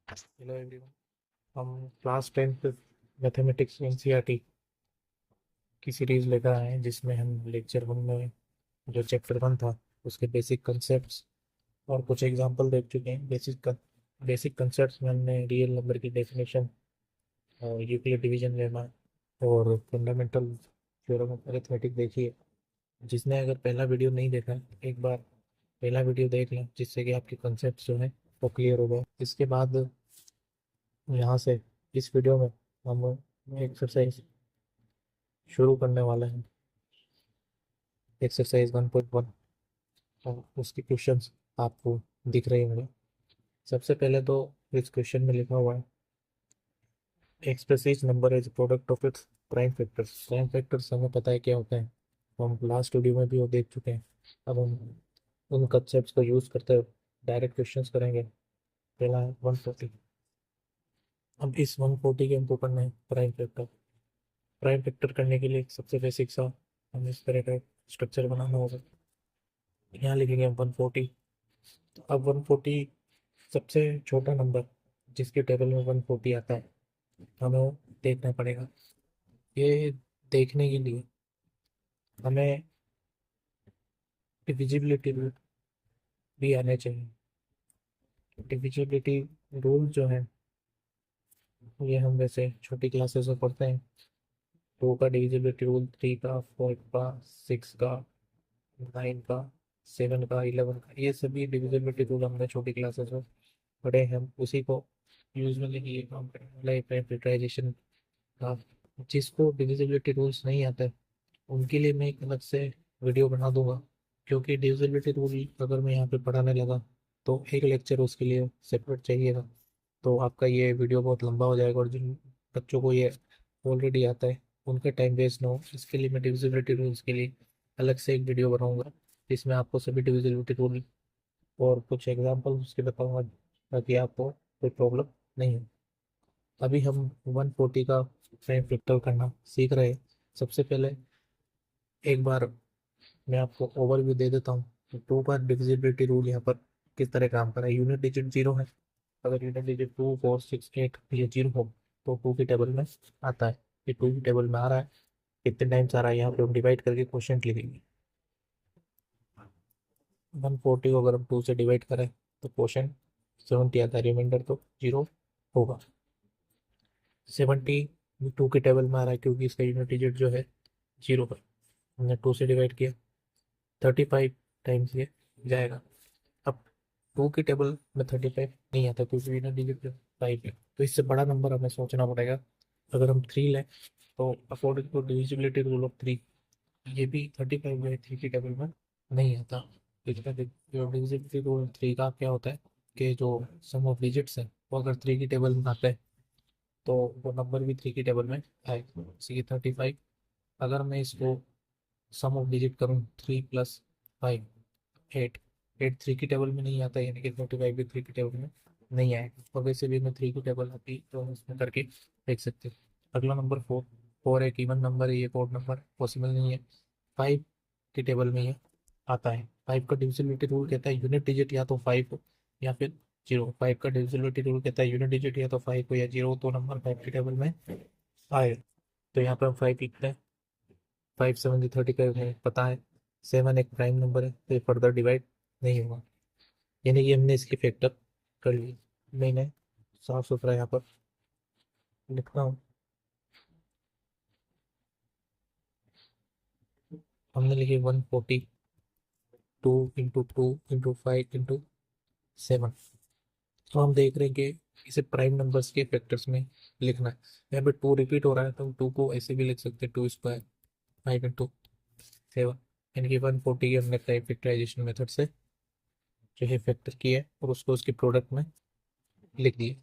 Hello everyone. हम class 10th mathematics NCERT की series लेकर आए हैं, जिसमें हम लेक्चर 1 में जो चैप्टर 1 था उसके बेसिक कंसेप्ट्स और कुछ एग्जांपल देख चुके हैं। बेसिक कंसेप्ट्स में हमने रियल नंबर की डेफिनेशन और यूक्लिड डिवीजन लेमा और फंडामेंटल थ्योरम ऑफ अरिथमेटिक देखी है। जिसने अगर पहला वीडियो नहीं देखा है, एक बार पहला वीडियो देख लें, जिससे कि आपके कंसेप्ट जो है वो क्लियर हो गए। इसके बाद यहाँ से इस वीडियो में हम एक्सरसाइज शुरू करने वाले हैं। एक्सरसाइज 1.1 और उसके क्वेश्चंस आपको दिख रहे होंगे। सबसे पहले तो इस क्वेश्चन में लिखा हुआ है express each number as product of its prime factors. Prime factors हमें पता है क्या होता है, तो हम लास्ट वीडियो में भी वो देख चुके हैं। अब हम उन कंसेप्ट को यूज़ करते हुए डायरेक्ट क्वेश्चंस करेंगे। पहला है 140। अब इस 140 के हमको करना है प्राइम फैक्टर। प्राइम फैक्टर करने के लिए सबसे बेसिक सा हमें इस तरह का स्ट्रक्चर बनाना होगा। यहाँ लिखेंगे हम 140। तो अब 140 सबसे छोटा नंबर जिसके टेबल में 140 आता है, हमें वो देखना पड़ेगा। ये देखने के लिए हमें डिविजिबिलिटी रूल भी आने चाहिए। डिविजिबिलिटी रूल जो है ये हम वैसे छोटी क्लासेस में पढ़ते हैं। 2 का डिविजिबिलिटी रूल, 3 का, 4 का, 6 का, 9 का, 7 का, 11 का, ये सभी डिविजिबिलिटी रूल हमने छोटी क्लासेस में पढ़े हैं। हम उसी को यूजुअली ये काम करने वाला है फैक्टराइजेशन का। जिसको डिविजिबिलिटी रूल्स नहीं आते उनके लिए मैं एक अलग से वीडियो बना दूंगा, क्योंकि डिविजिबिलिटी रूल अगर मैं यहाँ पे पढ़ाने लगा तो एक लेक्चर उसके लिए सेपरेट चाहिएगा। तो आपका ये वीडियो बहुत लंबा हो जाएगा, और जिन बच्चों को ये ऑलरेडी आता है उनका टाइम वेस्ट ना हो, इसके लिए मैं डिविजिबिलिटी रूल्स के लिए अलग से एक वीडियो बनाऊंगा, जिसमें आपको सभी डिविजिबिलिटी रूल और कुछ एग्जाम्पल उसके बताऊंगा, ताकि आपको कोई प्रॉब्लम नहीं हो। अभी हम 140 का फ्रेम फैक्टर करना सीख रहे हैं। सबसे पहले एक बार मैं आपको ओवरव्यू दे देता हूँ। तो 2 का डिविजिबिलिटी रूल यहाँ पर किस तरह काम कर रहा है। यूनिट डिजिट 0 है। अगर यूनिट डिजिट 2, 4, 6, 8 ये 0 हो तो 2 की टेबल में आता है। ये 2 की टेबल में आ रहा है, कितने टाइम्स आ रहा है यहाँ पे हम डिवाइड करके क्वेश्चन लिखेंगे। 140 को अगर हम 2 से डिवाइड करें तो क्वेश्चन 70 आता है, रिमाइंडर तो 0 होगा। 70 2 की टेबल में आ रहा है क्योंकि इसका यूनिट डिजिट जो है 0 है। हमने 2 से डिवाइड किया, 35 टाइम्स ये जाएगा। अब 2 की टेबल में 35 नहीं आता क्योंकि यूनिट डिजिट 5 है, तो इससे बड़ा नंबर हमें सोचना पड़ेगा। अगर हम 3 लें तो according to divisibility rule of 3 ये भी 35 जो है 3 की टेबल में नहीं आता। तो इसका जो डिविजिबिलिटी रूल 3 का क्या होता है कि जो सम ऑफ डिजिट्स है वो अगर 3 की टेबल में आते हैं तो वो नंबर भी 3 की टेबल में आएगा। सी 35। अगर मैं इसको सम ऑफ डिजिट करूँ 3 प्लस 5, 8। 8 3 की टेबल में नहीं आता, यानी कि 35 भी 3 की टेबल में नहीं आएगा। और वैसे भी मैं 3 की टेबल आती तो हम इसमें करके देख सकते हैं। अगला नंबर 4। 4 एक इवन नंबर है, ये कोड नंबर पॉसिबल नहीं है। 5 की टेबल में ये आता है। 5 का डिविजिबिलिटी रूल कहता है यूनिट डिजिट या तो 5 हो या फिर 0। 5 का डिविजिबिलिटी रूल कहता है यूनिट डिजिट या तो 5 हो या 0 हो, तो नंबर 5 की टेबल में आएगा। तो यहाँ पे हम 5 लिखते हैं। 5 7 30 का हमें पता है। 7 एक प्राइम नंबर है, तो ये फर्दर डिवाइड नहीं होगा, यानी कि हमने इसकी फैक्टर कर ली। मैंने साफ सुथरा यहाँ पर लिखता हूँ। हमने लिखी 140 2 इंटू 2 इंटू 5 इंटू 7। तो हम देख रहे हैं कि इसे प्राइम नंबर्स के फैक्टर्स में लिखना है। यहाँ पे 2 रिपीट हो रहा है तो 2 को ऐसे भी लिख सकते हैं, 2 स्क्वायर 5 इंटू 7, यानी कि 140 की हमने प्राइम फैक्टराइजेशन मेथड से जो है फैक्टर किया है और उसको उसके प्रोडक्ट में लिख दिए।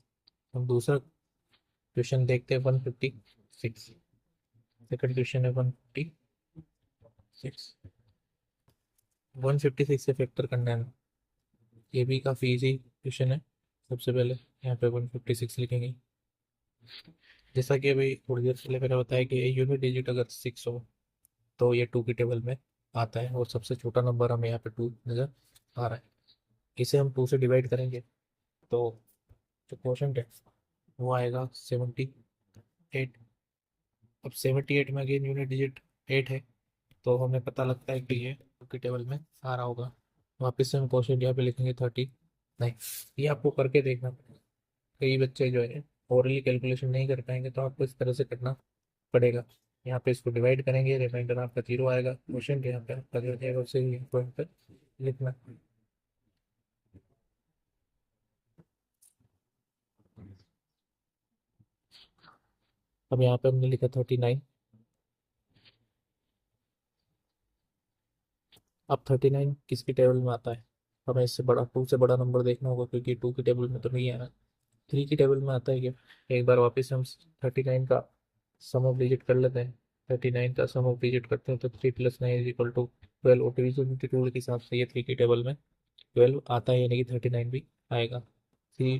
हम दूसरा क्वेश्चन देखते हैं 156। सेकंड क्वेश्चन है 156। 156 से फैक्टर करना है। ये भी काफ़ी इजी क्वेश्चन है। सबसे पहले यहाँ पे 156 लिखेंगे। जैसा कि अभी थोड़ी देर पहले मैंने बताया कि यूनिट डिजिट अगर 6 हो तो ये 2 की टेबल में आता है, और सबसे छोटा नंबर हमें यहाँ पे 2 नज़र आ रहा है। इसे हम 2 से डिवाइड करेंगे तो जो क्वोशंट है वो आएगा 78। अब 78 में अगेन यूनिट डिजिट 8 है, तो हमें पता लगता है कि ये टू की टेबल में आ रहा होगा। वापस से हम क्वेश्चन यहाँ पे लिखेंगे 30 नहीं। ये आपको करके देखना पड़ेगा। कई बच्चे जो है ओरली कैलकुलेशन नहीं कर पाएंगे, तो आपको इस तरह से करना पड़ेगा। यहाँ पे इसको डिवाइड करेंगे, रिमाइंडर आपका 0 आएगा। क्वेश्चन यहाँ पे आपका जो जाएगा उसे पॉइंट पर लिखना। अब यहाँ पे हमने लिखा 39। अब 39 किसकी टेबल में आता है? हमें इससे बड़ा, टू से बड़ा नंबर देखना होगा, क्योंकि टू की टेबल में तो नहीं आ रहा। थ्री की टेबल में आता है क्या? एक बार वापस हम 39 का सम ऑफ डिजिट कर लेते हैं। 39 का सम ऑफ डिजिट करते हैं तो 3 + 9 इज इक्वल टू 12। ओटीवी रूल के हिसाब से ये थ्री की टेबल में 12 आता है, यानी कि 39 भी आएगा। थ्री।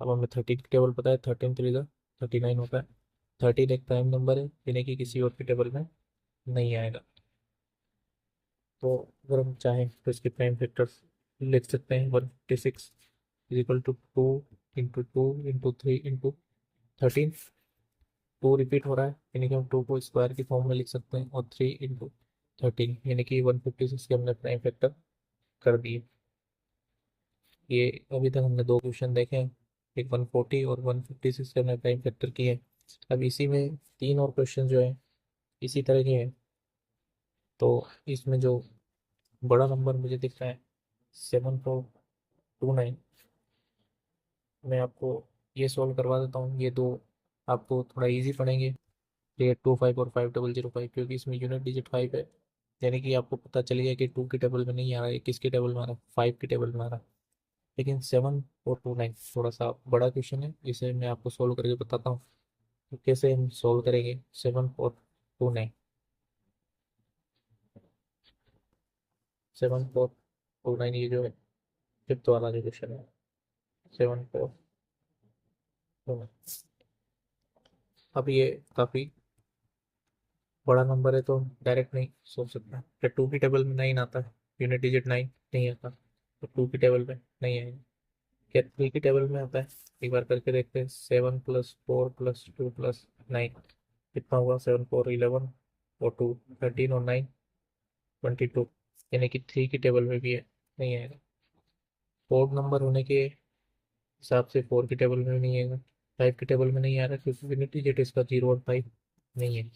अब हमें 13 की टेबल पता है, 13 3 39 होता है। 13 एक प्राइम नंबर है, यानी कि किसी और की टेबल में नहीं आएगा। तो अगर हम चाहें तो इसके प्राइम फैक्टर्स लिख सकते हैं। 156 is equal to 2 × 2 × 3 × 13। Two repeat हो रहा है, यानी कि हम टू को स्क्वायर की फॉर्म में लिख सकते हैं, और 3 × 13 यानी कि 156 के हमने प्राइम फैक्टर कर दिए। ये अभी तक हमने दो क्वेश्चन देखे हैं, एक 140 और 156 के हमने प्राइम फैक्टर किए हैं। अब इसी में तीन और क्वेश्चन जो है इसी तरह के हैं। तो इसमें जो बड़ा नंबर मुझे दिख रहा है 7429, मैं आपको ये सॉल्व करवा देता हूँ। ये दो आपको थोड़ा इजी पड़ेंगे, 825 और 5005, क्योंकि इसमें यूनिट डिजिट 5 है। यानी कि आपको पता चल गया कि टू की टेबल में नहीं आ रहा है, किसकी टेबल में आ रहा है, 5 की टेबल में आ रहा है। लेकिन 7 और 29 थोड़ा सा बड़ा क्वेश्चन है, इसे मैं आपको सोल्व करके बताता हूँ। तो कैसे हम सोल्व करेंगे 7 और 29? 7 4 2 9, ये जो है फिफ्थ वाला जो क्वेश्चन है, 7 4 2 9। अब ये काफी बड़ा नंबर है, तो डायरेक्ट नहीं सोच सकता कि टू की टेबल में 9 आता है, यूनिट डिजिट 9 नहीं आता, तो टू की टेबल में नहीं आएगा। क्या थ्री की टेबल में आता है? एक बार करके देखते हैं। 7 + 4 + 2 + 9 कितना हुआ? 7 4 11 और 2 13 और 9 22, यानी कि थ्री की टेबल में भी है, नहीं आएगा। फोर्थ नंबर होने के हिसाब से फोर की टेबल में भी नहीं आएगा। फाइव की टेबल में नहीं आ रहा, क्योंकि यूनिट डिजिट इसका 0 और 5 नहीं है।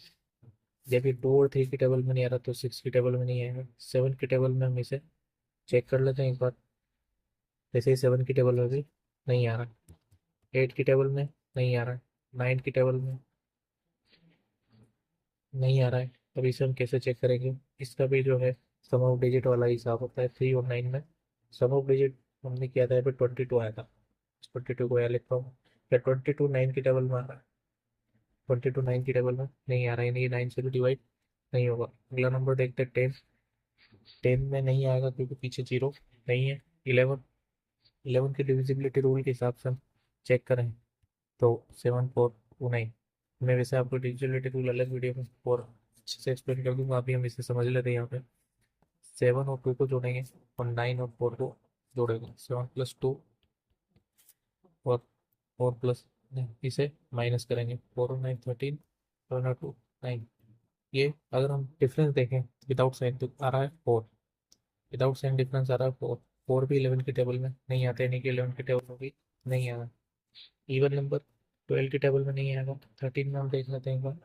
जब ये 2 और 3 की टेबल में नहीं आ रहा, तो सिक्स की टेबल में नहीं आएगा। सेवन की टेबल में हम इसे चेक कर लेते हैं एक बार। जैसे ही सेवन की टेबल में भी नहीं आ रहा, एट की टेबल में नहीं आ रहा है, नाइन की टेबल में नहीं आ रहा है। अब इसे हम कैसे चेक करेंगे? इसका भी जो है सम ऑफ डिजिट वाला हिसाब होता है। 3 और 9 में सम ऑफ डिजिट हमने किया था, यहाँ पे 22 आया था। 22 को यहाँ लिखता हूँ। क्या 22 9 की टेबल में आ रहा है? 22 9 की टेबल में नहीं आ रहा है, यानी कि 9 से भी डिवाइड नहीं होगा। अगला नंबर देखते हैं 10। 10 में नहीं आएगा, क्योंकि पीछे 0 नहीं है। 11। 11 की डिविजिबिलिटी रूल के हिसाब से हम चेक करें तो 7 4 2 9। मैं वैसे आपको डिविजिबिलिटी रूल अलग वीडियो में और अच्छे से एक्सप्लेन कर दूंगा, अभी हम इसे समझ लेते हैं। यहाँ पे 7 और 2 को जोड़ेंगे, और 9 और 4 को जोड़ेंगे। 7 + 2 और 4 नहीं, इसे माइनस करेंगे। 4 और 9 13, 7 और 2 9। ये अगर हम डिफरेंस देखें विदाउट साइन, तो आ रहा है 4। विदाउट साइन डिफरेंस आ रहा है 4। 4 भी 11 की टेबल में नहीं आते, यानी कि 11 की टेबल में भी नहीं आ रहा। इवन नंबर 12 की टेबल में नहीं आएगा। 13 में हम देख लेते हैं एक बार।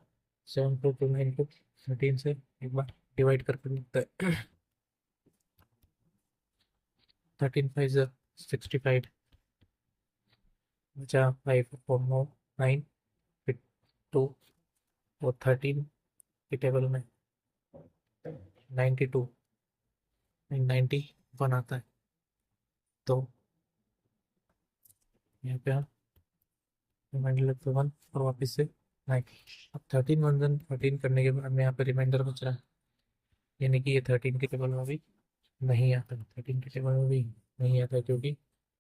7 4 2 9 को 13 से एक बार डिवाइड करके देखते हैं। 13 5 65, बचा 5 और 9 9, फिर 2 और 13 की टेबल में 92 91 आता है। तो यहाँ पे हम रिमाइंडर लगते 1 और वापस से 9। अब 13 1 13 करने के बाद में यहाँ पे रिमाइंडर बच रहा है, यानी कि ये 13 की टेबल में भी नहीं आता। 13 की टेबल में भी नहीं आता, क्योंकि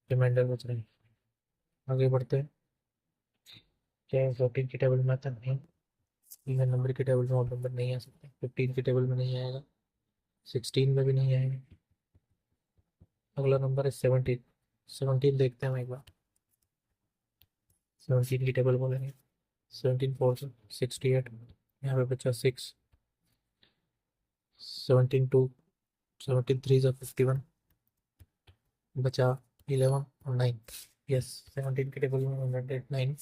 रिमाइंडर बच रहे हैं। आगे बढ़ते हैं। क्या 14 की टेबल में आता? नहीं। इवन नंबर की टेबल में और नंबर नहीं आ सकते। 15 की टेबल में नहीं आएगा। 16 में भी नहीं आएगा। अगला नंबर है 17। 17 देखते हैं हम एक बार। 17 की टेबल बोलेंगे। 17 4 68, यहाँ पे बचा 6, 17 2, 17 3 51, बचा 11 और 9। यस, 17 की टेबल में 109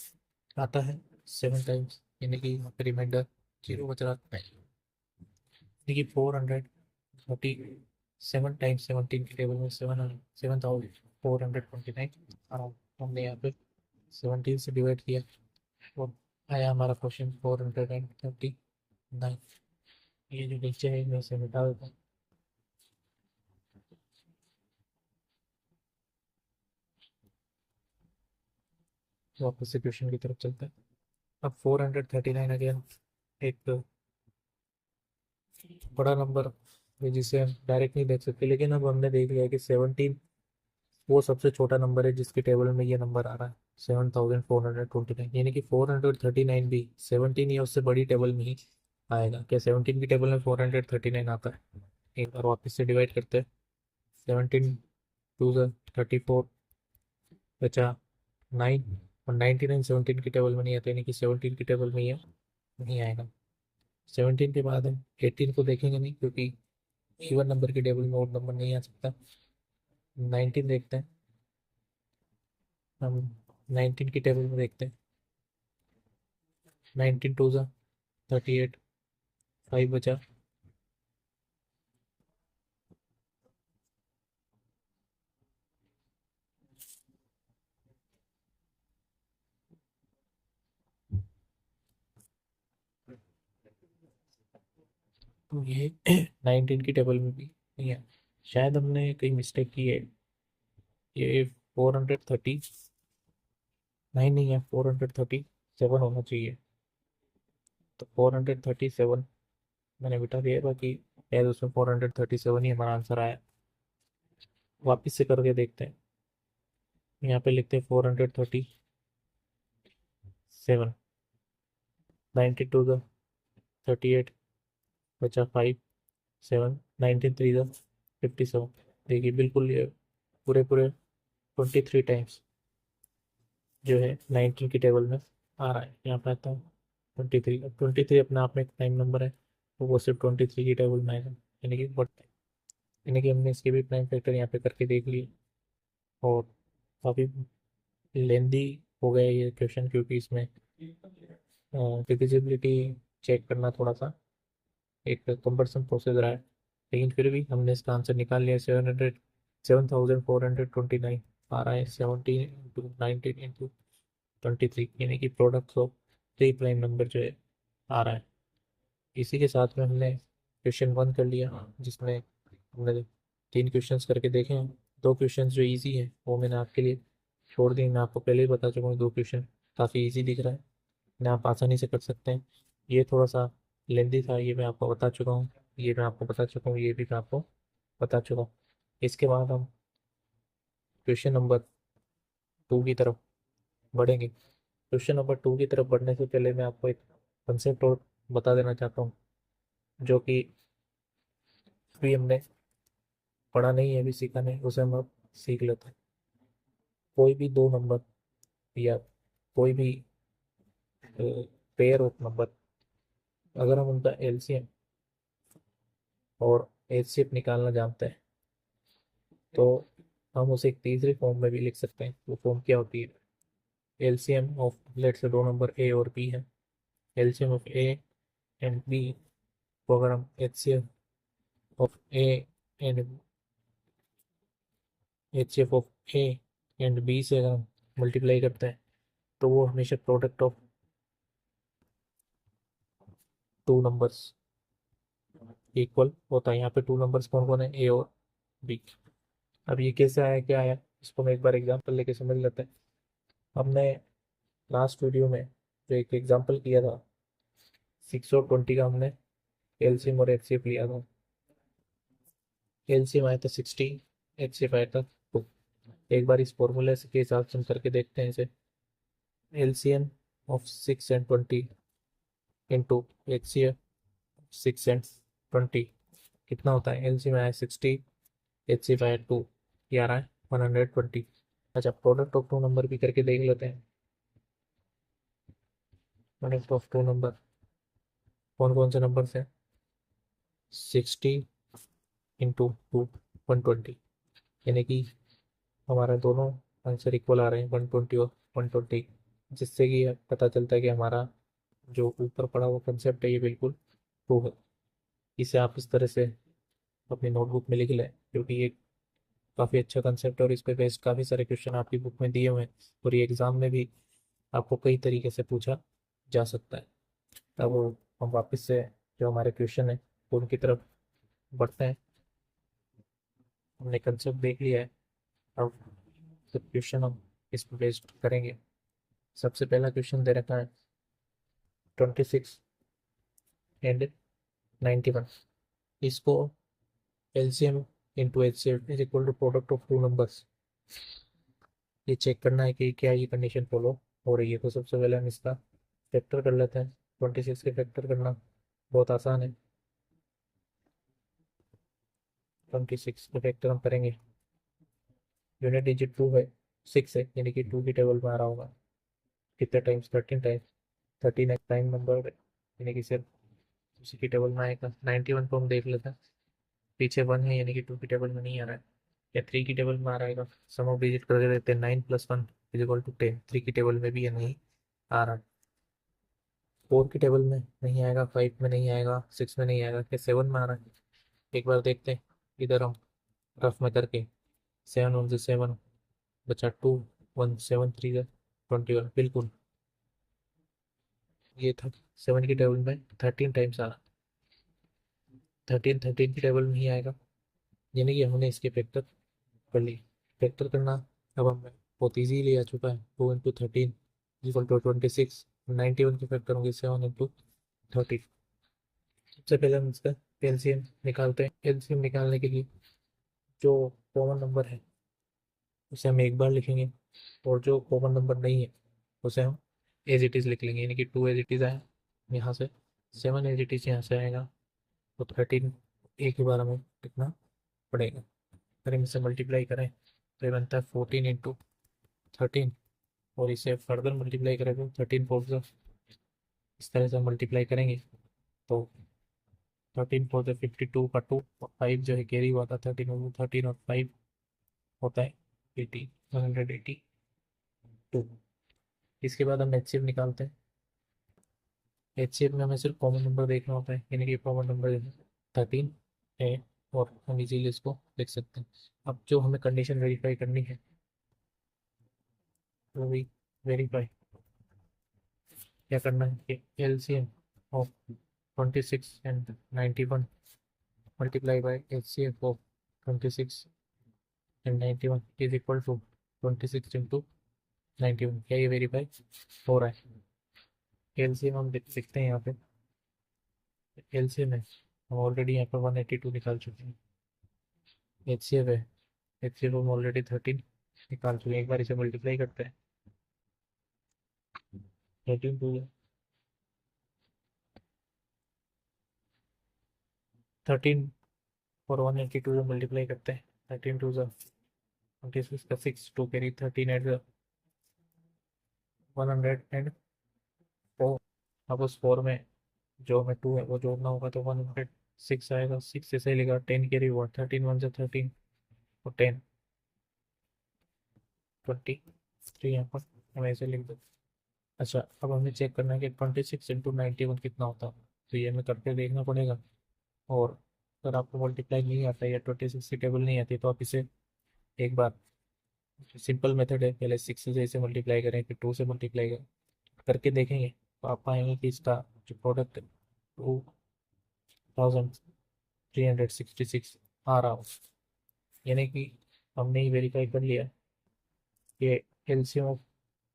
आता है 7 टाइम्स, यानी कि यहाँ पे रिमाइंडर 0 बच रहा है, यानी कि 437 टाइम्स 17 की टेबल में 7429 हमने यहाँ पे 17 से डिवाइड किया और आया हमारा क्वेश्चन 439। ये जो नीचे है मैं इसे मिटा देता हूँ। वापस से क्वेश्चन की तरफ चलते हैं। अब 439 अगेन एक बड़ा नंबर है जिसे हम डायरेक्ट नहीं देख सकते, लेकिन अब हमने देख लिया कि 17 वो सबसे छोटा नंबर है जिसके टेबल में ये नंबर आ रहा है 7429, यानी कि 439 भी 17 या उससे बड़ी टेबल में ही आएगा। क्या 17 की टेबल में 439 आता है? एक बार वापस से डिवाइड करते हैं। 17 2 34, बचा 9, और 99 17 की टेबल में नहीं आता, यानी कि 17 की टेबल में ये नहीं आएगा। 17 के बाद हम 18 को देखेंगे नहीं, क्योंकि इवन नंबर की टेबल में और नंबर नहीं आ सकता। 19 देखते हैं हम, 19 की टेबल में देखते हैं। 19 2 38, 5 बचा, तो ये 19 की टेबल में भी नहीं है। शायद हमने कहीं मिस्टेक की है, ये 439 नहीं है, 437 होना चाहिए। तो 437 मैंने बिठा दिया है, बाकी शायद उसमें 437 ही हमारा आंसर आया। वापस से करके देखते हैं। यहाँ पे लिखते हैं 437, 92 38, बचा 5 7, 19 3 57। देखिए बिल्कुल ये पूरे पूरे 23 टाइम्स जो है 19 की टेबल में आ रहा है। यहाँ पे आता है 23। अब 23 अपने आप में एक प्राइम नंबर है, तो वो सिर्फ 23 की टेबल में आएगा, यानी कि बट यानी कि हमने इसके भी प्राइम फैक्टर यहाँ पे करके देख लिए। और काफ़ी लेंदी हो गया ये क्वेश्चन, क्योंकि इसमें डिविजिबिलिटी चेक करना थोड़ा सा एक कम्बरसम प्रोसेस रहा है, लेकिन फिर भी हमने इसका आंसर निकाल लिया। 7429 आ रहा है 17 × 19 × 23, यानी कि प्रोडक्ट ऑफ 3 प्राइम नंबर जो है आ रहा है। इसी के साथ में हमने क्वेश्चन 1 कर लिया, जिसमें हमने 3 क्वेश्चंस करके देखे हैं। 2 क्वेश्चंस जो इजी है वो मैंने आपके लिए छोड़ दिए। मैं आपको पहले ही बता चुका हूँ 2 क्वेश्चन काफ़ी इजी दिख रहा है ना, आप आसानी से कर सकते हैं। ये थोड़ा सा लेंदी था, ये मैं आपको बता चुका हूँ, ये मैं आपको बता चुका हूँ, ये भी मैं आपको बता चुका हूँ। इसके बाद हम क्वेश्चन नंबर 2 की तरफ बढ़ेंगे। क्वेश्चन नंबर 2 की तरफ बढ़ने से पहले मैं आपको एक कंसेप्ट और बता देना चाहता हूँ, जो कि अभी हमने पढ़ा नहीं है, अभी सीखा नहीं, उसे हम अब सीख लेते हैं। कोई भी 2 नंबर या कोई भी पेयर ऑफ नंबर, अगर हम उनका एलसीएम और एचसीएफ निकालना जानते हैं, तो हम उसे एक तीसरी फॉर्म में भी लिख सकते हैं। वो फॉर्म क्या होती है? LCM of let's say 2 number A और बी है, LCM of A and B को अगर हम HCF of A and HCF of A and B से अगर हम मल्टीप्लाई करते हैं, तो वो हमेशा प्रोडक्ट ऑफ 2 नंबर्स इक्वल होता है। यहाँ पे 2 नंबर्स कौन कौन है? ए और बी। अब ये कैसे आया, क्या आया, इसको मैं एक बार एग्जांपल लेके समझ लेते हैं। हमने लास्ट वीडियो में जो एक एग्जांपल किया था 6 और 20 का, हमने एलसीएम और एचसीएफ लिया था। एलसीएम आया था 60, एचसीएफ आया था 2। एक बार इस फॉर्मूले के हिसाब से हम करके देखते हैं इसे। LCM of 6 and 20 into HCF 6 and 20 कितना होता है? एलसीएम आया 60, एचसीएफ आया 2, ये आ रहा है 120। अच्छा, प्रोडक्ट ऑफ 2 नंबर भी करके देख लेते हैं। प्रोडक्ट ऑफ टू नंबर, कौन कौन से नंबर से? 60 इंटू टू 120, यानी कि हमारा दोनों आंसर इक्वल आ रहे हैं, 120 और 120, जिससे कि ये पता चलता है कि हमारा जो ऊपर पड़ा हुआ कंसेप्ट है ये बिल्कुल ट्रू है। इसे आप इस तरह से अपनी नोटबुक में लिख लें, क्योंकि ये काफ़ी अच्छा कंसेप्ट है और इस पे बेस्ड काफ़ी सारे क्वेश्चन आपकी बुक में दिए हुए हैं, और ये एग्ज़ाम में भी आपको कई तरीके से पूछा जा सकता है। अब हम वापस से जो हमारे क्वेश्चन है उनकी तरफ बढ़ते हैं। हमने कंसेप्ट देख लिया है, अब तो क्वेश्चन हम इस पर बेस्ड करेंगे। सबसे पहला क्वेश्चन दे रखा है 26 एंड 91, इसको LCM into HCF is equal to product of two numbers, ये चेक करना है कि क्या ये कंडीशन फॉलो हो रही है। तो सबसे पहले हम इसका फैक्टर कर लेते हैं। 26 के फैक्टर करना बहुत आसान है। 26 के फैक्टर हम करेंगे, यूनिट डिजिट टू है, 6 है, यानी कि टू की टेबल में आ रहा होगा। कितने टाइम्स? 13 टाइम्स। 13 एक प्राइम नंबर है, यानी कि सिर्फ उसी की टेबल में आएगा। 91 को हम देख लेते हैं, पीछे 1 है, यानी कि टू की टेबल में नहीं आ रहा है, या 3 की टेबल में आ रहेगा। सम ऑफ डिजिट करके देते हैं, 9 + 1 इज इक्वल टू 10, 3 की टेबल में भी ये नहीं आ रहा। 4 की टेबल में नहीं आएगा, 5 में नहीं आएगा, 6 में नहीं आएगा, क्या 7 में आ रहा है? एक बार देखते हैं इधर हम रफ में करके। 7 1 से 7 बचा 2, 1 7 3 से 21, बिल्कुल ये था। 7 की टेबल में 13 टाइम्स आ रहा, 13 की टेबल में ही आएगा, यानी कि हमने इसके फैक्टर कर लिए। फैक्टर करना अब हमें बहुत ईजीली आ चुका है। 2 × 13 इक्वल टू 26। 91 के फैक्टर होंगे 7 × 13। सबसे पहले हम इसका एलसीएम निकालते हैं। एलसीएम निकालने के लिए जो कॉमन नंबर है उसे हम एक बार लिखेंगे, और जो कॉमन नंबर नहीं है उसे हम एज इट इज़ लिख लेंगे, यानी कि 2 एज इट इज़ आए यहाँ से, 7 एज इट इज़ यहाँ से आएगा, तो 13 एक ही बार हमें लिखना पड़ेगा। अगर हम इसे मल्टीप्लाई करें तो ये बनता है 14 × 13, और इसे फर्दर मल्टीप्लाई करें तो 13 फोर से, इस तरह से मल्टीप्लाई करेंगे तो 13 फोर से 52 का 2, और 5 जो है कैरी हुआ था 13, और 13 और 5 होता है 80, 182। इसके बाद हम एचसीएफ निकालते हैं। एचसीएफ में हमें सिर्फ कॉमन नंबर देखना होता है, यानी कि कॉमन नंबर 13 है, और हम इजीली इसको लिख सकते हैं। अब जो हमें कंडीशन वेरीफाई करनी है वो भी वेरीफाई क्या करना है कि LCM of 26 and 91 multiply by HCF of 26 and 91 is equal to 26 into 91। क्या ये वेरीफाई हो रहा है? एलसीएम हम देख सकते हैं यहाँ पे। एलसीएम है, हम ऑलरेडी यहाँ पे 182 निकाल चुके हैं। एचसीएफ है, एचसीएफ हम ऑलरेडी 13 निकाल चुके हैं। एक बार इसे मल्टीप्लाई करते हैं। 13 टू 13 और 182 से मल्टीप्लाई करते हैं। 13 टू 26 का 6, 2 कैरी 13 एट 104। अब उस 4 में जो हमें 2 है वो जोड़ना होगा, तो 106 आएगा। 6 ऐसे ही लिखा, 10 कैरी हुआ, 13 1 से 13 और 10 23 यहाँ पर हमें ऐसे लिख दो। अच्छा, अब हमें चेक करना है कि 26 इंटू 91 कितना होता है, तो ये हमें करके देखना पड़ेगा। और अगर आपको मल्टीप्लाई नहीं आता है या 26 की टेबल नहीं आती, तो आप इसे एक बार, सिंपल मेथड है, पहले 6 से इसे मल्टीप्लाई करें, फिर 2 से मल्टीप्लाई करें, करके देखेंगे तो आप पाएंगे कि इसका जो प्रोडक्ट है 2366 आ रहा हो, यानी कि हमने ही वेरीफाई कर लिया कि LCM of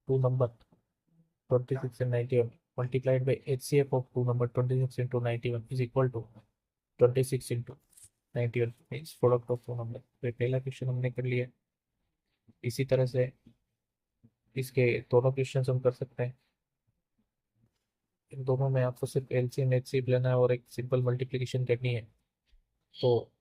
two number 26 and 91 multiplied by HCF of two number 26 into 91 is equal to 26 into 91 is product of two number। तो ये पहला क्वेश्चन हमने कर लिया। इसी तरह से इसके दोनों क्वेश्चन हम कर सकते हैं। इन दोनों में आपको सिर्फ एलसीएम एचसीएफ लेना है और एक सिंपल मल्टीप्लिकेशन करनी है। तो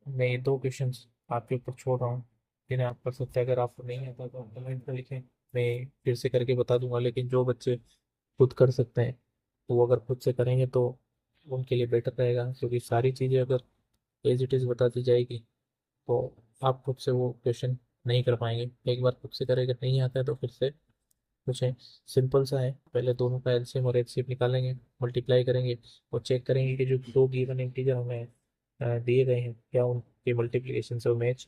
मैं ये दो क्वेश्चन आपके ऊपर छोड़ रहा हूँ, जिन्हें आप कर सकते हैं। अगर आपको नहीं आता तो आप कमेंट में लिखें, मैं फिर से करके बता दूंगा। लेकिन जो बच्चे खुद कर सकते हैं, तो वो अगर खुद से करेंगे तो उनके लिए बेटर रहेगा, क्योंकि सारी चीज़ें अगर एज इट इज़ बताती जाएगी तो आप खुद से वो क्वेश्चन नहीं कर पाएंगे। एक बार खुद से करेंगे नहीं आता है तो फिर से कुछ है, सिंपल सा है। पहले दोनों का एलसीएम और एचसीएफ निकालेंगे, मल्टीप्लाई करेंगे और चेक करेंगे कि जो दो गिवन इंटीजर हमें दिए गए हैं क्या उनके मल्टीप्लिकेशन से मैच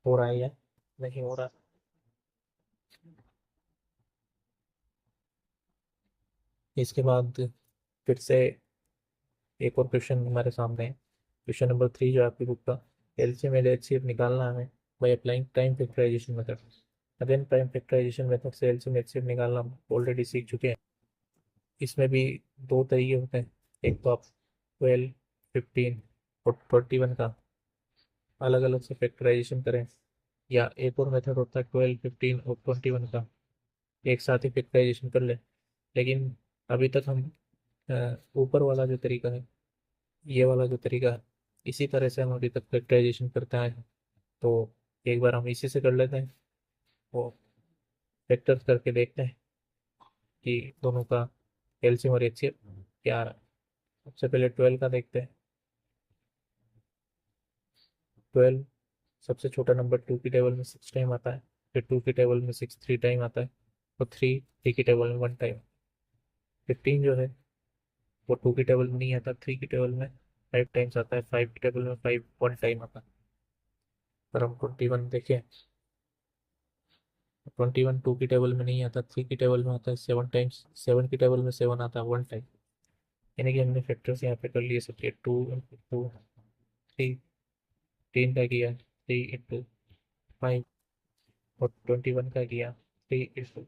हो रहा है या नहीं हो रहा। इसके बाद फिर से एक और क्वेश्चन हमारे सामने है, क्वेश्चन नंबर 3 जो है आपकी बुक का। एलसीएम एंड एचसीएफ निकालना है हमें by applying time factorisation method. Again time factorisation method से एलसीएम एचसीएफ निकालना हम ऑलरेडी सीख चुके हैं। इसमें भी दो तरीके होते हैं, एक तो आप 12, 15 और 21 का अलग अलग से फैक्टराइजेशन करें, या एक और मेथड होता है 12, 15 और 21 का एक साथ ही फैक्टराइजेशन कर ले। लेकिन अभी तक हम ऊपर वाला जो तरीका है, ये वाला जो तरीका है, इसी तरह से हम अभी तक फैक्टराइजेशन करते आए हैं। तो एक बार हम इसी से कर लेते हैं, वो फैक्टर करके देखते हैं कि दोनों का एलसीएम और एचसीएफ क्या आ रहा है। सबसे पहले 12 का देखते हैं। 12 सबसे छोटा नंबर 2 की टेबल में 6 टाइम आता है, फिर 2 की टेबल में 6 3 टाइम आता है, और 3 की टेबल में 1 टाइम। 15 जो है वो 2 की टेबल में नहीं आता, 3 की टेबल में 5 टाइम्स आता है, 5 की टेबल में 5 1 टाइम आता है। पर हम 21 देखें, 21 2 की टेबल में नहीं आता, 3 की टेबल में आता है 7 टाइम्स, 7 की टेबल में 7 आता है 1 टाइम। यानी कि हमने फैक्टर्स यहाँ पे कर लिए सबके, 2 3, 3 का किया 3 × 5 और 21 का किया 3 ×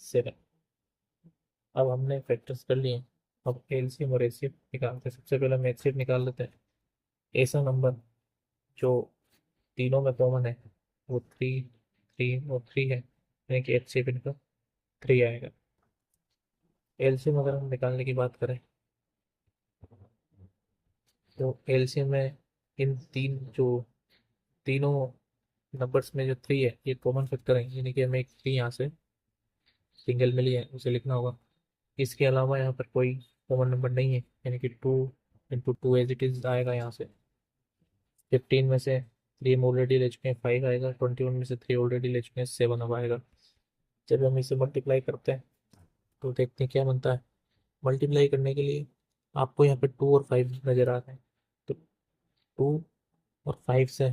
7। अब हमने फैक्टर्स कर लिए, अब एलसीएम और एचसीएफ निकालते हैं। सबसे पहले हम एचसीएफ निकाल लेते हैं। ऐसा नंबर जो तीनों में कॉमन है वो 3, 3 और 3 है, यानी कि एचसीएफ इनका 3 आएगा। एलसीएम अगर हम निकालने की बात करें तो एलसीएम में इन तीनों नंबर्स में जो 3 है ये कॉमन फैक्टर है, यानी कि हमें एक 3 यहाँ से सिंगल मिली है उसे लिखना होगा। इसके अलावा यहाँ पर कोई कॉमन नंबर नहीं है, यानी कि 2 × 2 एज इट इज आएगा यहाँ से। 15 में से 3 हम ऑलरेडी ले चुके हैं, 5 आएगा। 21 में से 3 ऑलरेडी ले चुके हैं, 7 अब आएगा। जब हम इसे मल्टीप्लाई करते हैं तो देखते हैं क्या बनता है। मल्टीप्लाई करने के लिए आपको यहाँ पे 2 और 5 नजर आ रहे हैं, तो 2 और 5 से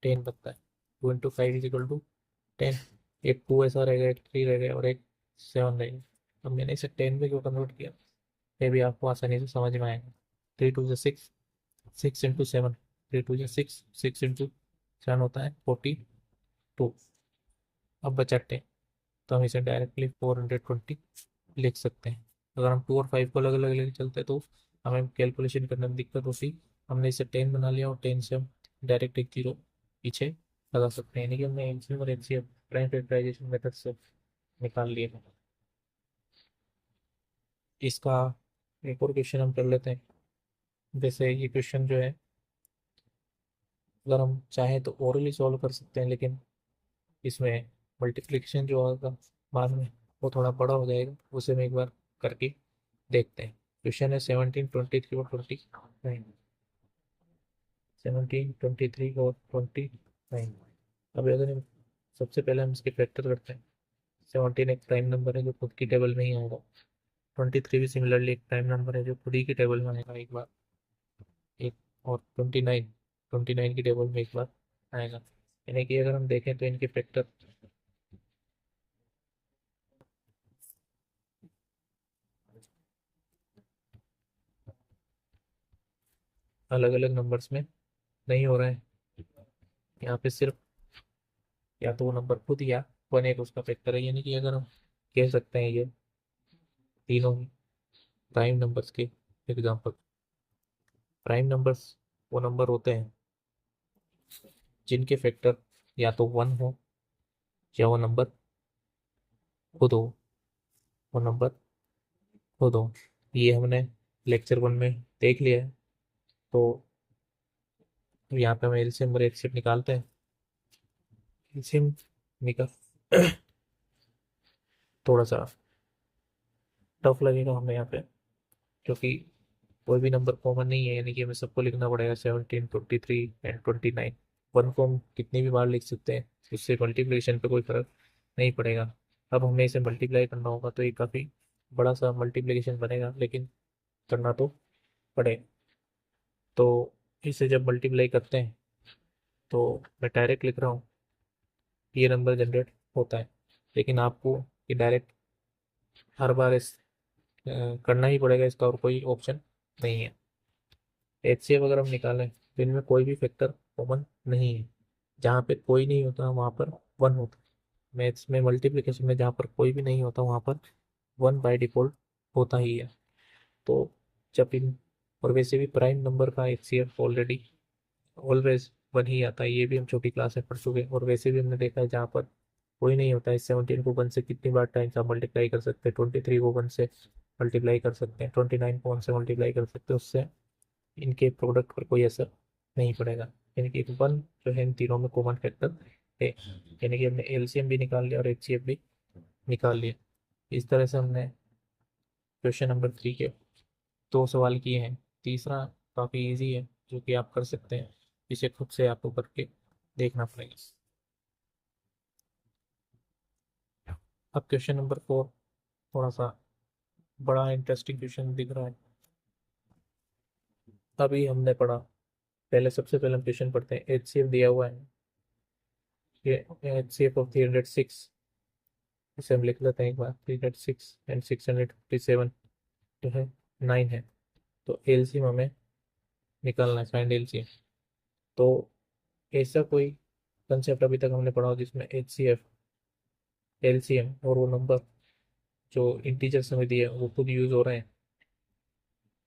10 बनता है। 2 × 5 = 10। एक 2 ऐसा रहेगा, एक 3 रहेगा और एक 7 रहेगा। अब मैंने इसे 10 में क्यों कन्वर्ट किया, ये भी आपको आसानी से समझ में आएगा। 3 × 2 = 6, 6 × 7, 3 × 2 = 6, 6 × 7 होता है 42। अब बचा 10, तो हम इसे डायरेक्टली 420 लिख सकते हैं। अगर हम 2 और 5 को अलग अलग लेके चलते तो हमें कैलकुलेशन करने में दिक्कत होती। हमने इसे 10 बना लिया और 10 से हम डायरेक्ट एक जीरो पीछे लगा सकते हैं, यानी कि हमने एलसीएम और एचसीएफ प्राइम फैक्टराइजेशन मेथड से निकाल लिए। इसका एक और क्वेश्चन हम कर लेते हैं। जैसे ये क्वेश्चन जो है, अगर हम चाहें तो ओरली सॉल्व कर सकते हैं, लेकिन इसमें मल्टीप्लिकेशन जो होगा बाद में वो थोड़ा बड़ा हो जाएगा, उसे हम एक बार करके देखते हैं। क्वेश्चन है 17, 23 और 29। 17, 23 और 29। अब अगर हम सबसे पहले हम इसके फैक्टर करते हैं। 17 एक प्राइम नंबर है जो खुद की टेबल में ही आएगा। 23 भी सिमिलरली एक प्राइम नंबर है जो खुद ही की टेबल में आएगा एक बार, एक। और 29 की टेबल में एक बार आएगा। यानी कि अगर हम देखें तो इनके फैक्टर अलग अलग नंबर्स में नहीं हो रहे हैं। यहाँ पे सिर्फ या तो वो नंबर खुद या 1 एक उसका फैक्टर है, यानी कि अगर हम कह सकते हैं ये तीनों प्राइम नंबर्स के एग्जांपल। प्राइम नंबर्स वो नंबर होते हैं जिनके फैक्टर या तो 1 हो या वो नंबर खुद हो, वो नंबर खुद हो। ये हमने लेक्चर 1 में देख लिया है। तो यहाँ पे हम एलसीएम और एचसीएफ निकालते हैं। एलसीएम निकाल थोड़ा सा टफ लगेगा हमें यहाँ पे, क्योंकि कोई भी नंबर कॉमन नहीं है, यानी कि हमें सबको लिखना पड़ेगा 17, 23 एंड 29। वन को हम कितनी भी बार लिख सकते हैं, उससे मल्टीप्लिकेशन पे कोई फर्क नहीं पड़ेगा। अब हमें इसे मल्टीप्लाई करना होगा, तो ये काफ़ी बड़ा सा मल्टीप्लिकेशन बनेगा, लेकिन करना तो पड़ेगा। तो इसे जब मल्टीप्लाई करते हैं तो मैं डायरेक्ट लिख रहा हूँ, ये नंबर जनरेट होता है। लेकिन आपको ये डायरेक्ट हर बार करना ही पड़ेगा, इसका और कोई ऑप्शन नहीं है। एचसीएफ अगर हम निकालें तो इनमें कोई भी फैक्टर कॉमन नहीं है। जहाँ पे कोई नहीं होता वहाँ पर वन होता है। मैथ्स में मल्टीप्लिकेशन में जहाँ पर कोई भी नहीं होता वहाँ पर वन बाय डिफॉल्ट होता ही है। तो जब इन, और वैसे भी प्राइम नंबर का एचसीएफ ऑलरेडी ऑलवेज वन ही आता है, ये भी हम छोटी क्लास में पढ़ चुके हैं। और वैसे भी हमने देखा है जहाँ पर कोई नहीं होता है, 17 को वन से कितनी बार टाइम्स आप मल्टीप्लाई कर सकते हैं, 23 को वन से मल्टीप्लाई कर सकते हैं, 29 को वन से मल्टीप्लाई कर सकते हैं, उससे इनके प्रोडक्ट पर कोई असर नहीं पड़ेगा। यानी कि वन जो है इन तीनों में कॉमन फैक्टर है। यानी कि हमने एलसीएम भी निकाल लिया और एचसीएफ भी निकाल लिया। इस तरह से हमने क्वेश्चन नंबर 3 के दो सवाल किए हैं। तीसरा काफ़ी इजी है, जो कि आप कर सकते हैं, इसे खुद से आपको करके देखना पड़ेगा। अब क्वेश्चन नंबर 4 थोड़ा सा बड़ा इंटरेस्टिंग क्वेश्चन दिख रहा है। अभी हमने पढ़ा, पहले सबसे पहले हम क्वेश्चन पढ़ते हैं। एचसीएफ दिया हुआ है, ये एचसीएफ ऑफ 306, इसे हम लिख लेते हैं एक बार। 306 एंड 657 जो है 9 है। तो एलसीएम हमें निकालना है, फाइंड एलसीएम। तो ऐसा कोई कंसेप्ट अभी तक हमने पढ़ा हो जिसमें एचसीएफ, एलसीएम और वो नंबर जो इंटीजर्स हमें दिए वो खुद यूज हो रहे हैं,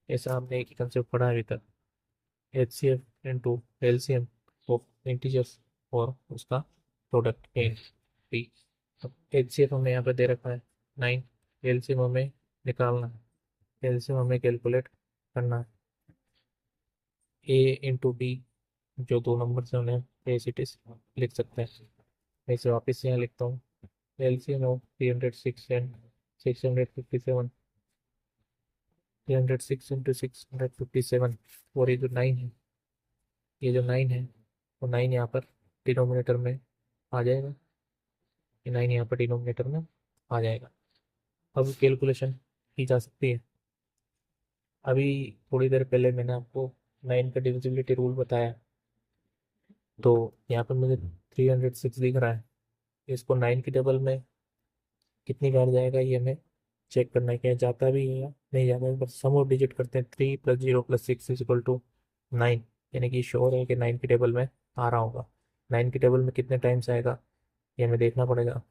ऐसा हमने एक ही कंसेप्ट पढ़ा है अभी तक। HCF into LCM of integers और उसका प्रोडक्ट ए बी। एचसीएफ हमें यहाँ पे दे रखा है 9, एलसीएम हमें निकालना है। एलसीएम हमें कैलकुलेट करना है। ए इंटू बी, जो दो नंबर से उन्हें एज इट इज लिख सकते हैं। मैं इसे वापस यहाँ लिखता हूँ। एलसीएम ऑफ 306 एंड 657, 306 इंटू 657, और ये जो 9 है, ये जो 9 है वो 9 यहाँ पर डिनोमिनेटर में आ जाएगा। ये 9 यहाँ पर डिनोमिनेटर में आ जाएगा। अब कैलकुलेशन की जा सकती है। अभी थोड़ी देर पहले मैंने आपको 9 का डिविजिबिलिटी रूल बताया। तो यहाँ पर मुझे 306 दिख रहा है, इसको 9 की टेबल में कितनी बार जाएगा ये हमें चेक करना है, क्या जाता भी है या नहीं जाता है। बस सम ऑफ डिजिट करते हैं, 3 + 0 + 6 = 9, यानी कि श्योर है कि 9 की टेबल में आ रहा होगा। 9 की टेबल में कितने टाइम्स आएगा ये हमें देखना पड़ेगा।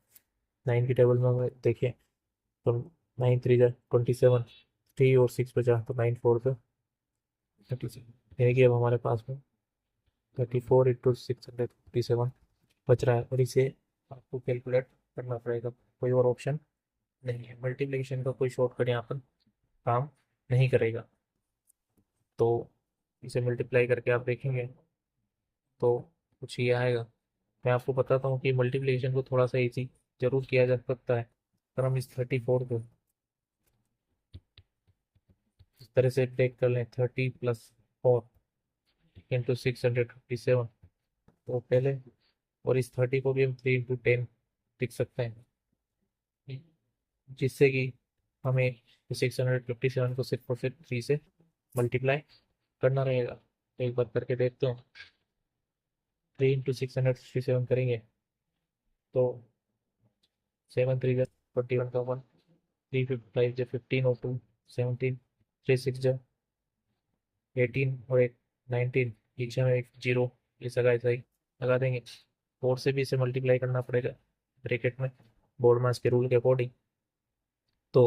9 की टेबल में हमें देखिए, तो 9 3 जा 27, 3 और 6 बचा, तो 9 4 से 37, यानी कि अब हमारे पास में 34 × 657 बच रहा है। और इसे आपको कैलकुलेट करना पड़ेगा, कोई और ऑप्शन नहीं है। मल्टीप्लिकेशन का कोई शॉर्टकट यहाँ पर काम नहीं करेगा। तो इसे मल्टीप्लाई करके आप देखेंगे तो कुछ ये आएगा। मैं आपको बताता हूँ कि मल्टीप्लिकेशन को थोड़ा सा इजी जरूर किया जा सकता है। अगर हम इस 34 को इस तरह से ब्रेक कर लें, 30 + 4 × 657, तो पहले, और इस 30 को भी हम 3 × 10 लिख सकते हैं, जिससे कि हमें 657 को सिर्फ और सिर्फ 3 से मल्टीप्लाई करना रहेगा। तो एक बार करके देखते हैं। 3 × 657 करेंगे तो 7 3 जा 21 का 1, 3 5 जा 15 और 2 17, 3 6 जा 18 और एक 19, पीछे में एक जीरो, ये सगा ऐसा ही लगा देंगे। 4 से भी इसे मल्टीप्लाई करना पड़ेगा ब्रैकेट में, बोर्ड मास के रूल के अकॉर्डिंग। तो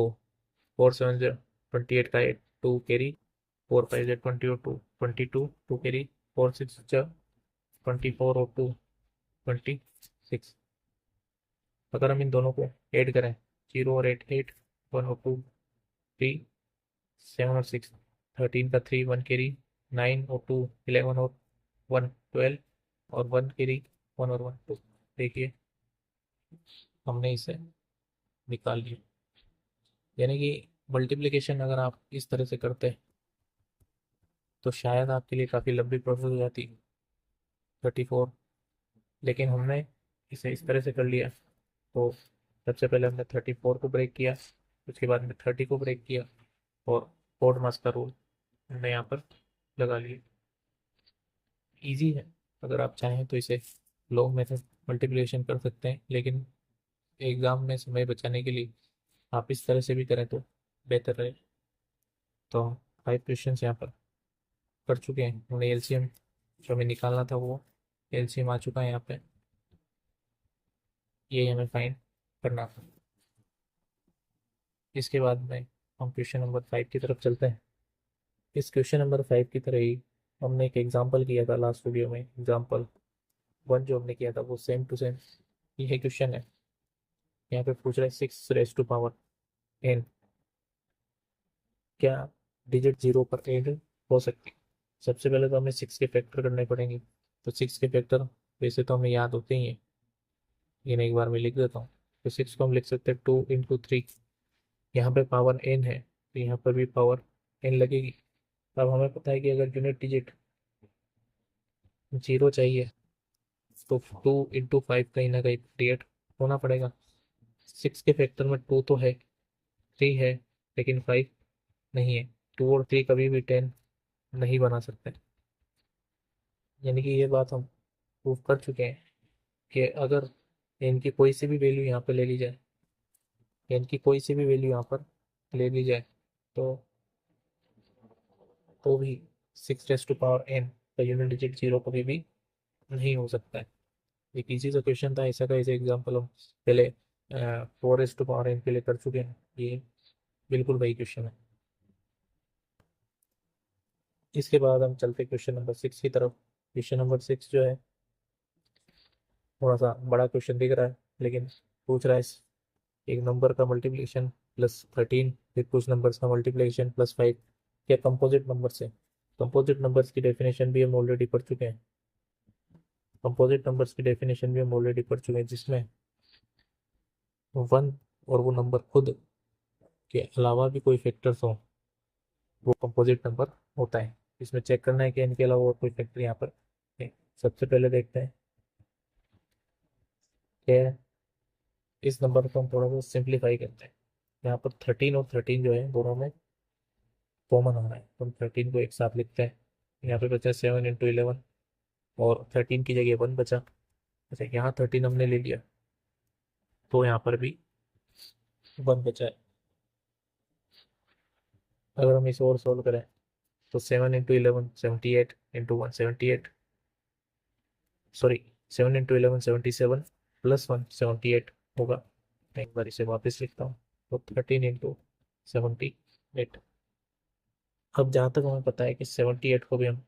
4 7 जा 28 का 8, 2 कैरी, 4 5 जा 20 और 2 22, 2 कैरी, 4 6 जा 24 और 2 26। अगर हम इन दोनों को ऐड करें, 0 और 8 8, 1 और 2 3, 7 और 6 13 का 3, 1 कैरी, 9 और 2 11 और 1 12, और 1 कैरी, 1 और 1 2। देखिए हमने इसे निकाल लिया, यानी कि मल्टीप्लिकेशन अगर आप इस तरह से करते तो शायद आपके लिए काफ़ी लंबी प्रोसेस हो जाती, 34। लेकिन हमने इसे इस तरह से कर लिया। तो सबसे पहले हमने 34 को ब्रेक किया, उसके बाद में 30 को ब्रेक किया, और कोड मास का रूल हमने यहाँ पर लगा लिया। इजी है, अगर आप चाहें तो इसे लॉन्ग मेथड मल्टीप्लिकेशन कर सकते हैं, लेकिन एग्जाम में समय बचाने के लिए आप इस तरह से भी करें तो बेहतर रहे। तो हम 5 क्वेश्चन यहाँ पर कर चुके हैं। हमने एलसीएम जो हमें निकालना था वो एलसीएम आ चुका है यहाँ पे, ये हमें फाइंड करना था। इसके बाद में हम क्वेश्चन नंबर 5 की तरफ चलते हैं। इस क्वेश्चन नंबर 5 की तरह ही हमने एक एग्जाम्पल किया था लास्ट वीडियो में। एग्जाम्पल 1 जो हमने किया था वो सेम टू सेम यही क्वेश्चन है। यहाँ पे पूछ रहा है 6 raised to power n, क्या डिजिट 0 पर एड हो सकती है। सबसे पहले तो हमें 6 के फैक्टर करने पड़ेंगे। तो 6 के फैक्टर वैसे तो हमें याद होते ही हैं, इन्हें एक बार मैं लिख देता हूँ। तो 6 को हम लिख सकते हैं 2 × 3। यहाँ पे पावर n है तो यहाँ पर भी पावर n लगेगी। अब हमें पता है कि अगर यूनिट डिजिट 0 चाहिए तो 2 × 5 कहीं ना कहीं क्रिएट होना पड़ेगा। 6 के फैक्टर में 2 तो है, 3 है, लेकिन 5 नहीं है। 2 और 3 कभी भी 10 नहीं बना सकते। यानी कि ये बात हम प्रूव कर चुके हैं कि अगर इनकी कोई सी भी वैल्यू यहाँ पे ले ली जाए, इनकी कोई सी भी वैल्यू यहाँ पर ले ली जाए, तो भी 6 raised to power n का यूनिट डिजिट 0 कभी भी नहीं हो सकता है। एक इजी सा क्वेश्चन था, ऐसा का ऐसे एग्जाम्पल हम पहले 4 raised to power n के लिए कर चुके हैं। ये बिल्कुल वही क्वेश्चन है। इसके बाद हम चलते क्वेश्चन नंबर 6 की तरफ। क्वेश्चन नंबर 6 जो है थोड़ा सा बड़ा क्वेश्चन दिख रहा है, लेकिन पूछ रहा है एक नंबर का मल्टीप्लिकेशन +13 फिर कुछ नंबर्स का मल्टीप्लिकेशन +5 या कंपोजिट नंबर से। कंपोजिट नंबर्स की डेफिनेशन भी हम ऑलरेडी पढ़ चुके हैं। कंपोजिट नंबर्स की डेफिनेशन भी हम ऑलरेडी पढ़ चुके हैं, जिसमें 1 और वो नंबर खुद के अलावा भी कोई फैक्टर्स हो, वो कंपोजिट नंबर होता है। इसमें चेक करना है कि इनके अलावा और कोई फैक्टर यहाँ पर है। सबसे पहले देखते हैं कि इस नंबर को हम थोड़ा सा सिंप्लीफाई करते हैं। यहाँ पर 13 और 13 जो है दोनों में कॉमन आ रहा है, तो हम 13 को एक साथ लिखते हैं। यहाँ पे बचा 7 × 11, और 13 की जगह 1 बचा। अच्छा, यहाँ 13 हमने ले लिया तो यहाँ पर भी 1 बचा है। अगर हम इसे और सोल्व करें तो 7 × 11 78 × 1 78, सॉरी 7 × 11 77 +1 78 होगा। मैं एक बार इसे वापस लिखता हूँ। तो 13 × 78। अब जहाँ तक हमें पता है कि 78 को भी हम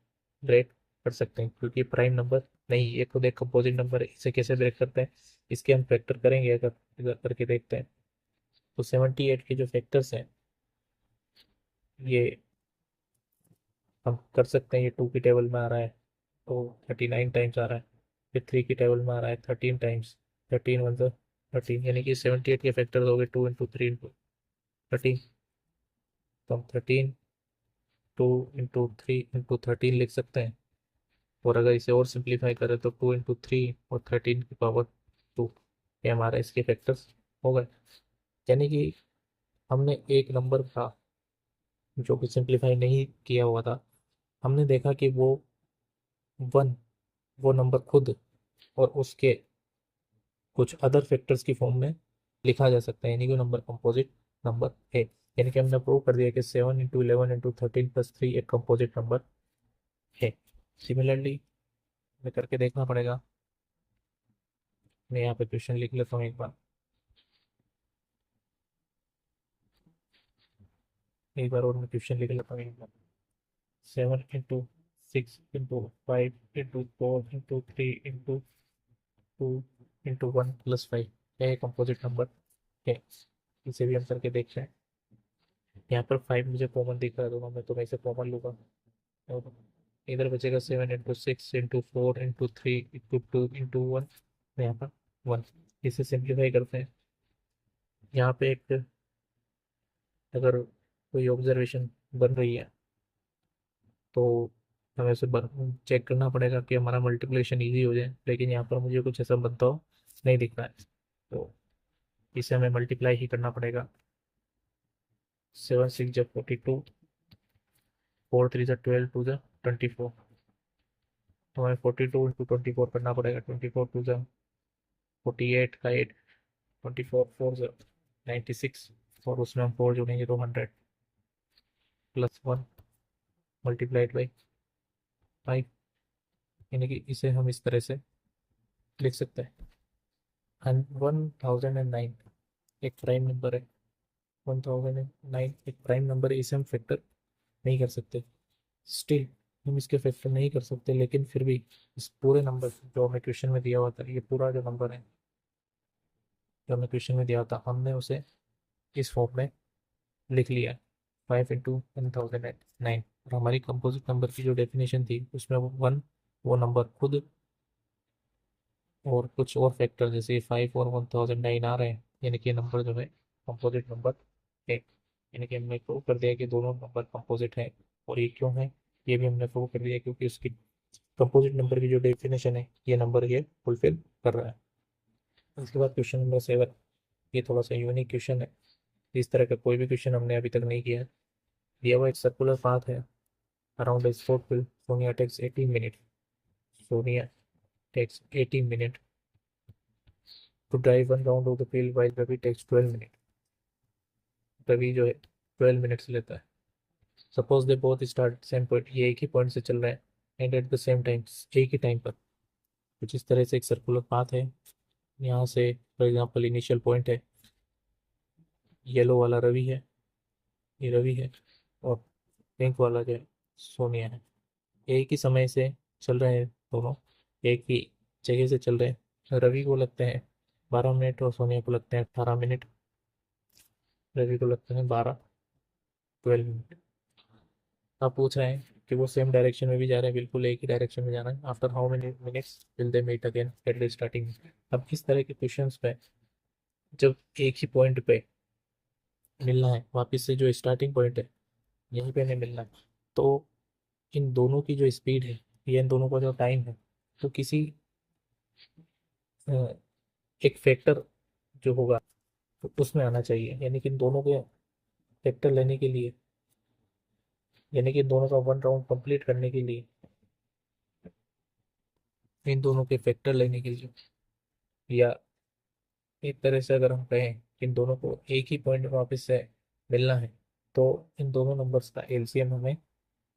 ब्रेक कर सकते हैं, क्योंकि प्राइम नंबर नहीं, ये खुद एक कंपोजिट नंबर है। इसे कैसे ब्रेक करते हैं, इसके हम फैक्टर करेंगे। अगर करके देखते हैं तो 78 के जो फैक्टर्स हैं ये हम कर सकते हैं। ये 2 की टेबल में आ रहा है तो 39 टाइम्स आ रहा है। फिर 3 की टेबल में आ रहा है 13 टाइम्स। 13 × 1 = 13, यानी कि 78 के फैक्टर्स हो गए 2 × 3 × 13। तो हम 13 2 × 3 × 13 लिख सकते हैं। और अगर इसे और सिंप्लीफाई करें तो 2 × 3 और 13 की पावर 2, ये हमारा इसके फैक्टर्स हो गए। यानी कि हमने एक नंबर का जो कि सिंप्लीफाई नहीं किया हुआ था, हमने देखा कि वो 1, वो नंबर खुद और उसके कुछ अदर फैक्टर्स की फॉर्म में लिखा जा सकता है, यानी कि नंबर कंपोजिट नंबर है। यानी कि हमने प्रूव कर दिया कि 7 × 11 × 13 + 3 एक कंपोजिट नंबर है। सिमिलरली मैं करके देखना पड़ेगा। मैं यहाँ पे क्वेश्चन लिख लेता हूँ एक बार और मैं क्वेश्चन लिख लेता हूँ एक बार। 7 × 6 × 5 × 4 × 3 × 2 × 1 + 5 यह कंपोजिट नंबर है। इसे भी हम करके देखते हैं। यहाँ पर 5 मुझे कॉमन दिख रहा है, तो मैं इसे कॉमन लूँगा। और इधर बचेगा 7 × 6 × 4 × 3 × 2 × 1, यहाँ पर 1। इसे सिंप्लीफाई करते हैं। यहाँ पे एक अगर कोई ऑब्जर्वेशन बन रही है तो हमें उसे चेक करना पड़ेगा कि हमारा मल्टीप्लिकेशन ईजी हो जाए, लेकिन यहाँ पर मुझे कुछ ऐसा बनता हो नहीं दिख रहा है, तो इसे हमें मल्टीप्लाई ही करना पड़ेगा। 7 6 जा 42, 4 3 जा 12, 2 जा 24, तो हमें 42 × 24 करना पड़ेगा। 24 2 जा 48 का 8, 24 4 जा 96, और उसमें हम 4 जोड़ेंगे तो 100 +1 मल्टीप्लाइड बाई 5, यानी कि इसे हम इस तरह से लिख सकते हैं। 1009 एक प्राइम नंबर है। 1009 एक प्राइम नंबर है, इसे हम फैक्टर नहीं कर सकते। स्टिल हम इसके फैक्टर नहीं कर सकते, लेकिन फिर भी इस पूरे नंबर जो हमें क्वेश्चन में दिया हुआ था, ये पूरा जो नंबर है जो हमें क्वेश्चन में दिया था, हमने उसे इस फॉर्म में लिख लिया है। 5 × 1009, और हमारी कंपोजिट नंबर की जो डेफिनेशन थी उसमें वो नंबर खुद और कुछ और फैक्टर जैसे 5 और 1009 आ रहे हैं, यानी कि नंबर जो है कंपोजिट नंबर है। यानी कि हमने प्रूव कर दिया कि दोनों नंबर कंपोजिट हैं। और ये क्यों है, ये भी हमने प्रूव कर दिया क्योंकि उसकी कंपोजिट नंबर की जो डेफिनेशन है ये नंबर ये फुलफिल कर रहा है। इसके बाद क्वेश्चन नंबर 7, ये थोड़ा सा यूनिक क्वेश्चन है। इस तरह का कोई भी क्वेश्चन हमने अभी तक नहीं किया है। दिया हुआ एक सर्कुलर पाथ है। Around a sport field, Sonia takes 18 minute, Sonia takes 18 minute to drive one round of the field while Ravi takes 12 minute. Ravi जो है 12 मिनट्स लेता है। Suppose they both start same point, ये एक ही पॉइंट से चल रहे हैं, and at the same time, एक ही टाइम पर। कुछ इस तरह से एक सर्कुलर पाथ है। यहाँ से फॉर एग्जांपल इनिशियल पॉइंट है, येलो वाला रवि है, ये रवि है, और पिंक वाला जो है सोनिया है। एक ही समय से चल रहे हैं दोनों, एक ही जगह से चल रहे हैं। रवि को लगते हैं 12 मिनट और सोनिया को लगते हैं 18 मिनट। रवि को लगते हैं 12 मिनट। आप पूछ रहे हैं कि वो सेम डायरेक्शन में भी जा रहे हैं, बिल्कुल एक ही डायरेक्शन में जाना है। After how many minutes will they meet again at the starting. अब इस तरह के क्वेश्चंस पे जब एक ही पॉइंट पे मिलना है, वापस से जो स्टार्टिंग पॉइंट है यहीं पे हमें मिलना है, तो इन दोनों की जो स्पीड है या इन दोनों का जो टाइम है, तो किसी अ, एक फैक्टर जो होगा तो उसमें आना चाहिए। यानी कि इन दोनों के फैक्टर लेने के लिए, यानी कि इन दोनों का वन राउंड कंप्लीट करने के लिए, इन दोनों के फैक्टर लेने के लिए, या एक तरह से अगर हम कहें कि इन दोनों को एक ही पॉइंट में वापस से मिलना है, तो इन दोनों नंबर्स का एलसीएम हमें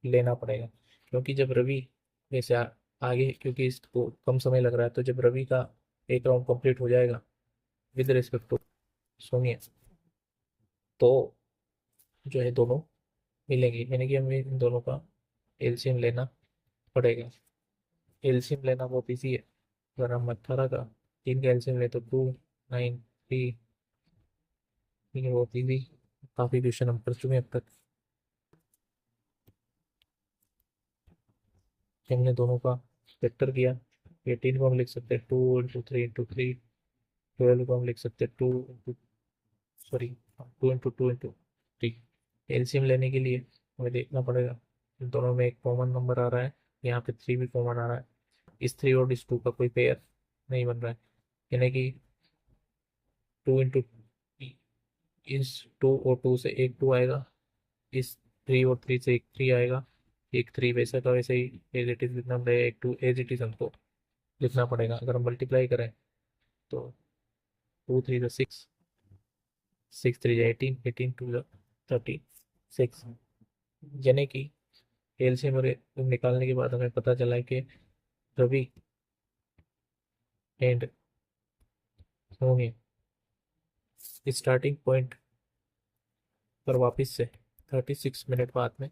लेना पड़ेगा। क्योंकि जब रवि जैसे आगे, क्योंकि इसको कम समय लग रहा है, तो जब रवि का एक राउंड कंप्लीट हो जाएगा विद रिस्पेक्ट टू सोनिया, तो जो है दोनों मिलेंगे। यानी कि हमें इन दोनों का एलसीएम लेना पड़ेगा। एलसीएम लेना बहुत ईजी है। अगर हम 18 का 3 का एलसीएम ले तो 293, ये बहुत ईजी, काफ़ी क्वेश्चन हम कर चुके हैं अब तक। हमने दोनों का फैक्टर किया। 18 को हम लिख सकते हैं 2 × 3 × 3, 12 को हम लिख सकते हैं 2 × 2 × 3। एलसीएम लेने के लिए हमें देखना पड़ेगा इन दोनों में एक कॉमन नंबर आ रहा है, यहाँ पे 3 भी कॉमन आ रहा है। इस 3 और इस 2 का कोई पेयर नहीं बन रहा है, यानी कि 2 × इस 2 और 2 से एक 2 आएगा, इस 3 और 3 से एक 3 आएगा, एक 3 वैसा का वैसे ही एज इट इज लिखना पड़ेगा, एक 2 एज इट इज हमको लिखना पड़ेगा। अगर हम मल्टीप्लाई करें तो 2 3 6, 6 3 18, 18 2 36, यानी कि एलसीएम और निकालने के बाद हमें पता चला है कि Ravi and Soni starting point पर वापस से 36 मिनट बाद में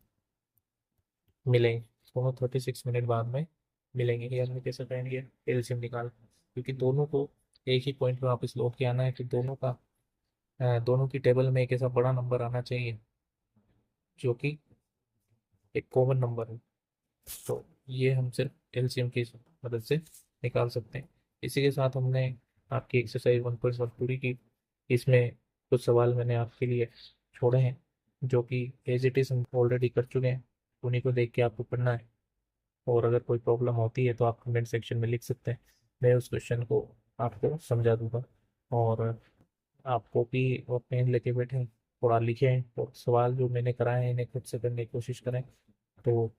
मिलेंगे। दोनों 36 मिनट बाद में मिलेंगे। ये हमने कैसे करेंगे एलसीएम निकाल, क्योंकि दोनों को एक ही पॉइंट पे वापस लौट के आना है, तो दोनों की टेबल में एक ऐसा बड़ा नंबर आना चाहिए जो कि एक कॉमन नंबर है। तो ये हम सिर्फ एलसीएम की मदद से निकाल सकते हैं। इसी के साथ हमने आपकी एक्सरसाइज 1.1 पूरी की। इसमें कुछ सवाल मैंने आपके लिए छोड़े हैं, जो कि एज इट इज़ हम ऑलरेडी कर चुके हैं, उन्हीं को देख के आपको पढ़ना है। और अगर कोई प्रॉब्लम होती है तो आप कमेंट सेक्शन में लिख सकते हैं, मैं उस क्वेश्चन को आपको समझा दूंगा। और आप कॉपी और पेन लेके बैठें, थोड़ा लिखें और सवाल जो मैंने कराए हैं इन्हें खुद से करने की कोशिश करें, तो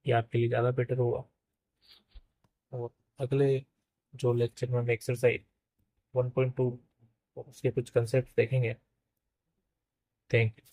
ये आपके लिए ज़्यादा बेटर होगा। और अगले जो लेक्चर में हम एक्सरसाइज 1.2 उसके कुछ कंसेप्ट देखेंगे। Thank you.